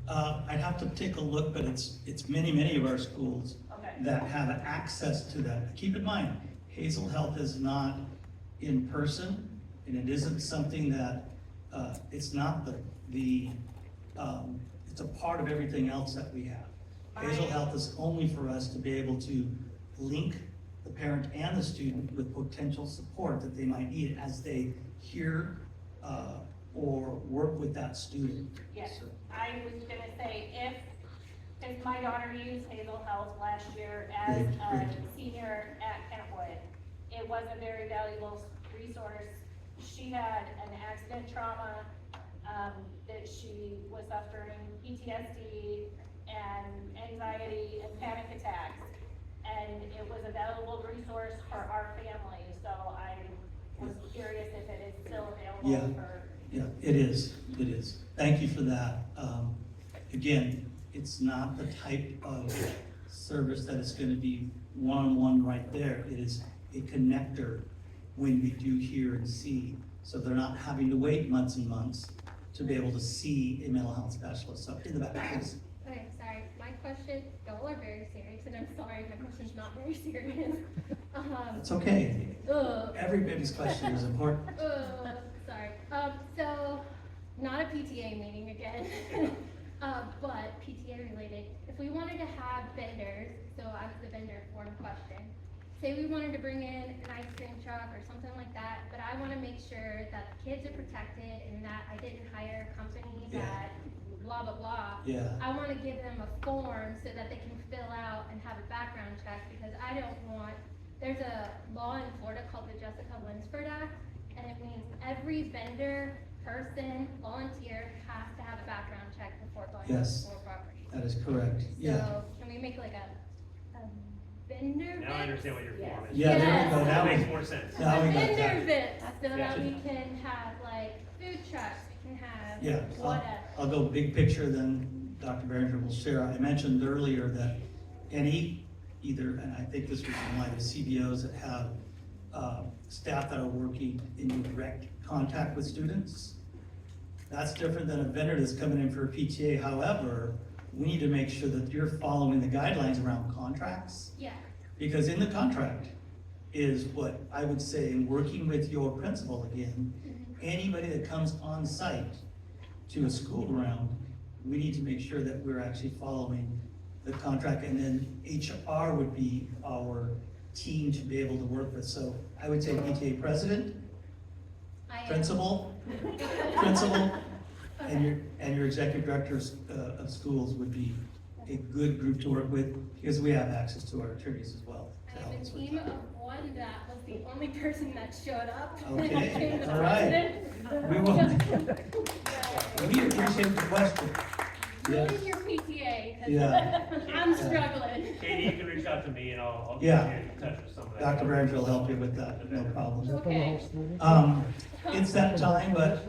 I'd have to take a look, but it's many of our schools Okay. that have access to that. Keep in mind, Hazel Health is not in person, and it isn't something that, it's not it's a part of everything else that we have. Hazel Health is only for us to be able to link the parent and the student with potential support that they might need as they hear or work with that student. Yes, So- I was gonna say, if my daughter used Hazel Health last year as Great, a great. senior at Kentwood, it was a very valuable resource. She had an accident trauma, that she was suffering PTSD and anxiety and panic attacks. And it was a valuable resource for our family, so I was curious if it is still available Yeah. for. Yeah, it is. Thank you for that. Again, it's not the type of service that is gonna be one-on-one right there. It is a connector when we do hear and see. So they're not having to wait months and months to be able to see a mental health specialist. So in the back, please. Okay, sorry, my question, y'all are very serious, and I'm sorry, my question's not very serious. It's okay. Ugh. Everybody's question is important. Sorry, so, not a PTA meeting again, but PTA related. If we wanted to have vendors, so I was the vendor for the question, say we wanted to bring in an ice cream truck or something like that, but I wanna make sure that the kids are protected and that I didn't hire a company Yeah. that blah, blah, blah. Yeah. I wanna give them a form so that they can fill out and have a background check, because I don't want, there's a law in Florida called the Jessica Winsford Act, and it means every vendor, person, volunteer has to have a background check before going on Yes. school property. That is correct. Yeah. So, can we make like a vendor? Now I understand what your form is. Yeah, there we go. That Now makes we- more sense. now we got Vendor that. event, so that Yeah. we can have like food trucks, we can have Yeah, whatever. I'll go big picture, then Dr. Berringer will share. I mentioned earlier that either, and I think this was in light of CBOs that have staff that are working in direct contact with students. That's different than a vendor that's coming in for a PTA. However, we need to make sure that you're following the guidelines around contracts. Yeah. Because in the contract is what I would say, working with your principal again, anybody that comes on site to a school ground, we need to make sure that we're actually following the contract, and then HR would be our team to be able to work with. So I would say PTA president, principal, And your executive directors of schools would be a good group to work with, because we have access to our attorneys as well. to I help have a us with team that. of one that was the only person that showed up. Okay, The all right. president. We will. We appreciate the question. Yes. Really your PTA, 'cause Yeah. I'm struggling. Katie, you can reach out to me and I'll get Yeah. you in touch with some of that. Dr. Berringer will help you with that, no problem. Okay. It's that time, but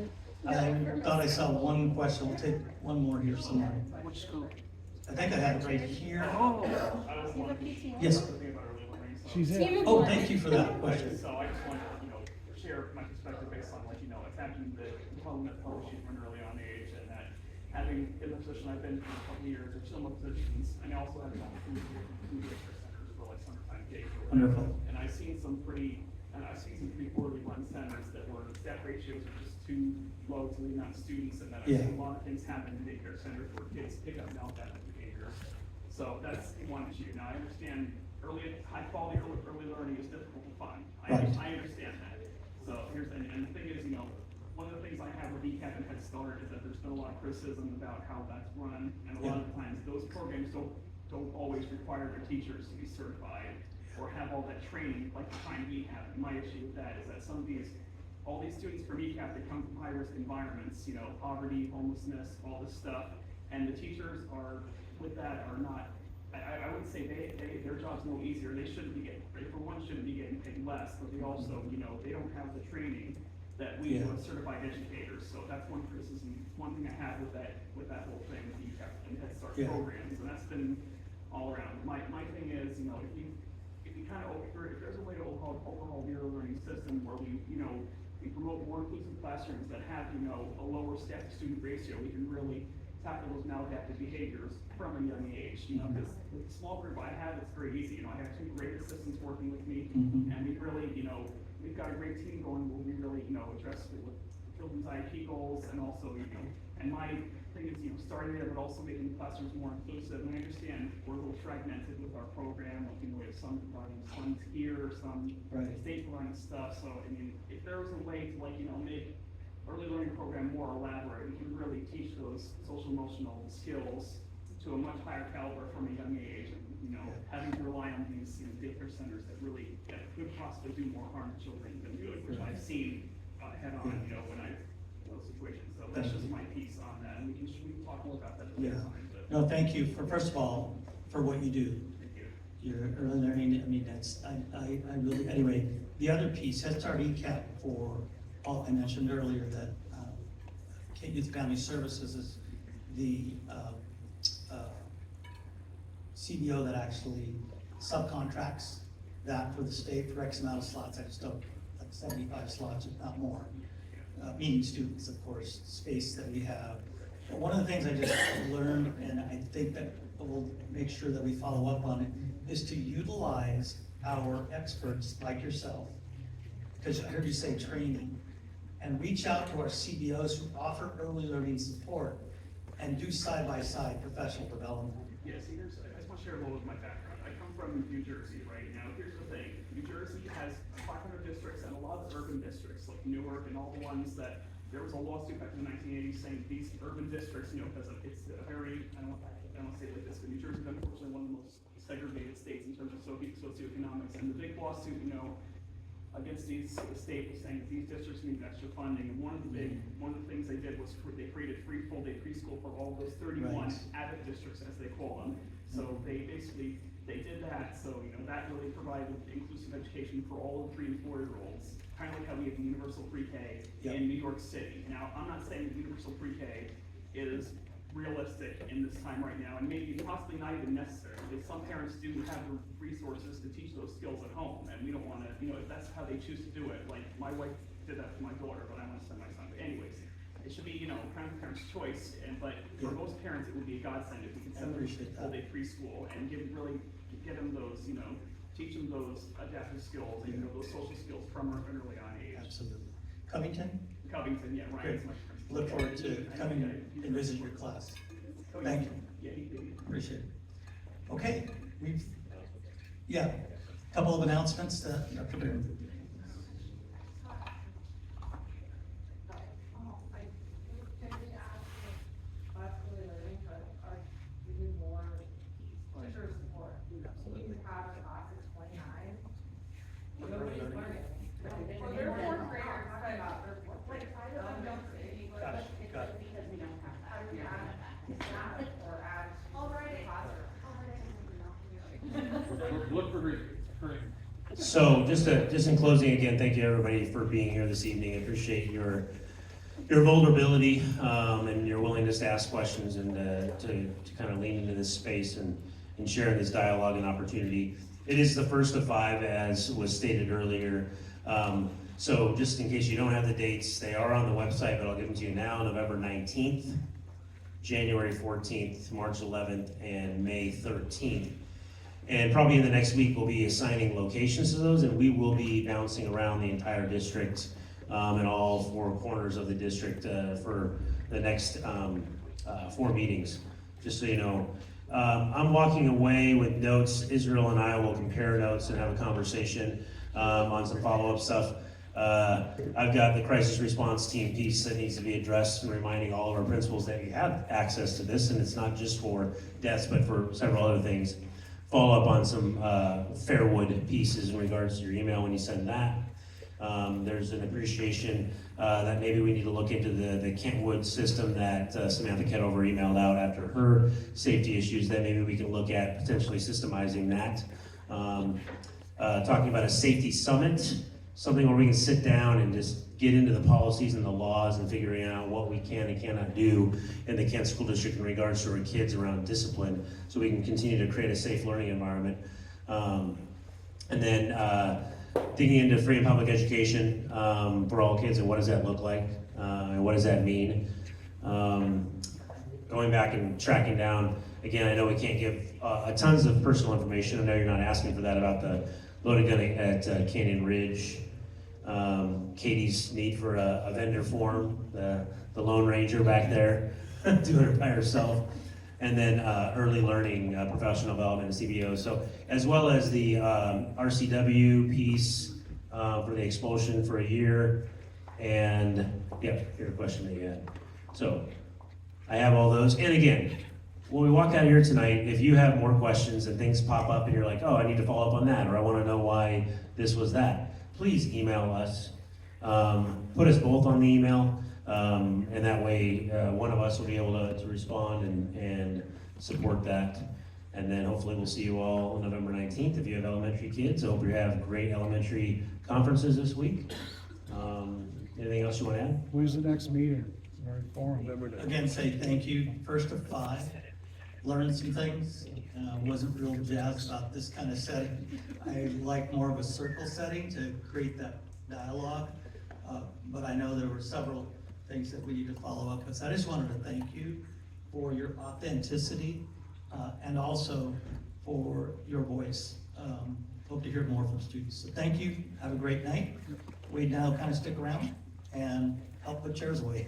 I thought I saw one question. We'll take one more here somewhere. Which school? I think I have it right here. You have a PTA. Yes. She's in. Team of Oh, one. thank you for that question. So I just wanted to, share my perspective based on it's happened that development publishing from an early on age, and that having in the position I've been for a couple of years, or similar positions, and I also have an opportunity to work with food district centers for like summertime gigs. Wonderful. And I've seen some pretty poorly run centers that were, staff ratios are just too low to the amount of students, and that I've seen a lot of things happen in daycare centers where kids pick up maladaptive behavior. So that's one issue. Now, I understand high quality early learning is difficult to find. I understand that. So and the thing is, one of the things I have with ECAP and Head Start is that there's been a lot of criticism about how that's run, and a lot of times those programs don't always require their teachers to be certified or have all that training like the kind we have. And my issue with that is that all these students from ECAP that come from high-risk environments, poverty, homelessness, all this stuff, and the teachers are not, I wouldn't say their job's no easier. They shouldn't be getting paid less, but they also, they don't have the training that we do as certified educators. So that's one criticism, one thing I have with that whole thing with the ECAP and Head Start programs, and that's been all around. My thing is, if there's a way to overhaul the early learning system where we promote more inclusive classrooms that have, a lower staff to student ratio, we can really tackle those maladaptive behaviors from a young age, because with the small group I have, it's very easy. I have two great assistants working with me, and we really, we've got a great team going where we really, address it with children's IEP goals, and also, and my thing is, starting there, but also making the classrooms more inclusive. And I understand we're a little fragmented with our program, we have some providing funds here, some state providing stuff. So, if there was a way to, make early learning program more elaborate, we can really teach those social emotional skills to a much higher caliber from a young age, and having to rely on these daycare centers that really could possibly do more harm to children than good, which I've seen head on, when I those situations. So that's just my piece on that, and we can talk more about that later time. But No, thank you for, first of all, for what you do. thank you. Your early learning, I really, anyway, the other piece, Head Start ECAP for all, I mentioned earlier that Youth Family Services is the CBO that actually subcontracts that for the state for X amount of slots. I just don't, like 75 slots, if not more. Meeting students, of course, space that we have. But one of the things I just learned, and I think that we'll make sure that we follow up on it, is to utilize our experts like yourself, because I heard you say training, and reach out to our CBOs who offer early learning support and do side-by-side professional development. Yeah, see, I just want to share a little of my background. I come from New Jersey right now. Here's the thing. New Jersey has 500 districts and a lot of urban districts like Newark and all the ones that there was a lawsuit back in the 1980s saying these urban districts, because it's a very, I don't want to say it like this, but New Jersey is unfortunately one of the most segregated states in terms of socioeconomics. And the big lawsuit, against the state was saying that these districts need extra funding. And one of the things they did was they created free full-day preschool for all those 31 avid districts, as they call them. So they did that. So that really provided inclusive education for all the 3 and 4-year-olds, kind of like how we have the universal pre-K in New York City. Now, I'm not saying that universal pre-K is realistic in this time right now, and maybe possibly not even necessary, because some parents do have the resources to teach those skills at home, and we don't want to, if that's how they choose to do it. Like, my wife did that for my daughter, but I want to send my son. But anyways, it should be, kind of the parent's choice, but for most parents, it would be a godsend if we could send them to full-day preschool and get them those, teach them those adaptive skills, and those social skills from an early on age. Absolutely. Covington? Covington, yeah, Ryan's my friend. Look forward to coming and visit your class. Thank you. Yeah, he did. Appreciate it. Okay, couple of announcements, Dr. Berringer. So just in closing, again, thank you everybody for being here this evening. I appreciate your vulnerability and your willingness to ask questions and to kind of lean into this space and sharing this dialogue and opportunity. It is the first of 5, as was stated earlier. So just in case you don't have the dates, they are on the website, but I'll give them to you now. November 19th, January 14th, March 11th, and May 13th. And probably in the next week, we'll be assigning locations to those, and we will be bouncing around the entire district and all 4 corners of the district for the next 4 meetings, just so you know. I'm walking away with notes. Israel and I will compare notes and have a conversation on some follow-up stuff. I've got the crisis response team piece that needs to be addressed and reminding all of our principals that we have access to this, and it's not just for deaths, but for several other things. Follow up on some Fairwood pieces in regards to your email when you send that. There's an appreciation that maybe we need to look into the Kentwood system that Samantha Ketover emailed out after her safety issues, that maybe we can look at potentially systemizing that. Talking about a safety summit, something where we can sit down and just get into the policies and the laws and figuring out what we can and cannot do in the Kent School District in regards to our kids around discipline, so we can continue to create a safe learning environment. And then digging into free and public education for all kids, and what does that look like, and what does that mean? Going back and tracking down, again, I know we can't give tons of personal information. I know you're not asking for that about the loading gun at Canyon Ridge. Katie's need for a vendor form, the Lone Ranger back there, doing it by herself. And then early learning, professional development, and CBO. So as well as the RCW piece for the expulsion for a year. And yeah, your question that you had. So I have all those. And again, when we walk out of here tonight, if you have more questions and things pop up and you're like, oh, I need to follow up on that, or I want to know why this was that, please email us. Put us both on the email. And that way, one of us will be able to respond and support that. And then hopefully we'll see you all on November 19th. If you have elementary kids, I hope you have great elementary conferences this week. Anything else you want to add? When's the next meeting? Or forum? Again, say thank you, first of 5. Learned some things. Wasn't real jazzed about this kind of setting. I like more of a circle setting to create that dialogue. But I know there were several things that we need to follow up with. So I just wanted to thank you for your authenticity and also for your voice. Hope to hear more from students. So thank you. Have a great night. Wade now kind of stick around and help put chairs away.